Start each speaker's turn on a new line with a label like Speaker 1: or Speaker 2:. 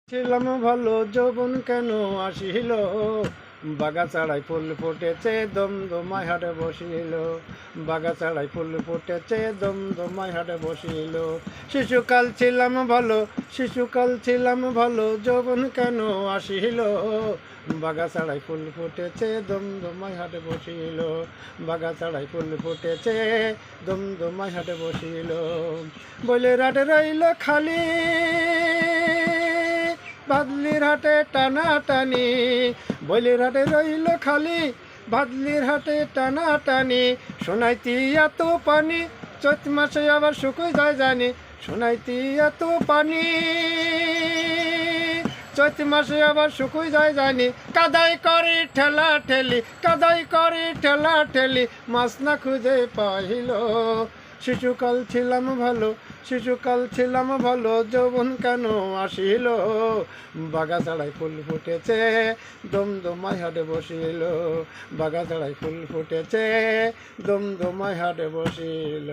Speaker 1: ছিলাম ভালো যৌবন কেন আসিল, বাগাছাড়ায় ফুল ফুটেছে দমদমায় হাটে বসিল। বাগাছাড়ায় ফুল ফুটেছে দমদমায় হাটে বসিল। শিশুকাল ছিলাম ভালো, শিশুকাল ছিলাম ভালো যৌবন কেন আসিল, বাগাছাড়ায় ফুল ফুটেছে দমদমায় হাটে বসিল। বাগাছাড়ায় ফুল ফুটেছে দমদমায় হাটে বসিল। বলে রাটে রইল খালি, বাদলির হাটে টানা টানি। বলির হাটে রইল খালি, বাদলির হাটে টানা টানি। শোনাইতি এত পানি, চৈত মাসে আবার শুকুই যায় জানি। শোনাইতি এত পানি, চৈত মাসে আবার শুকুই যায় জানি। কাদাই করি ঠেলা ঠেলি, কাদাই করি ঠেলা ঠেলি, মাছ না খুঁজে পাইল। শিশুকাল ছিলাম ভালো, শিশুকাল ছিলাম ভালো যৌবন কেন আসিল, বাগাছাড়ায় ফুল ফুটেছে দমদমায় হাটে বসিল। বাগাছাড়ায় ফুল ফুটেছে দমদমায় হাটে বসিল।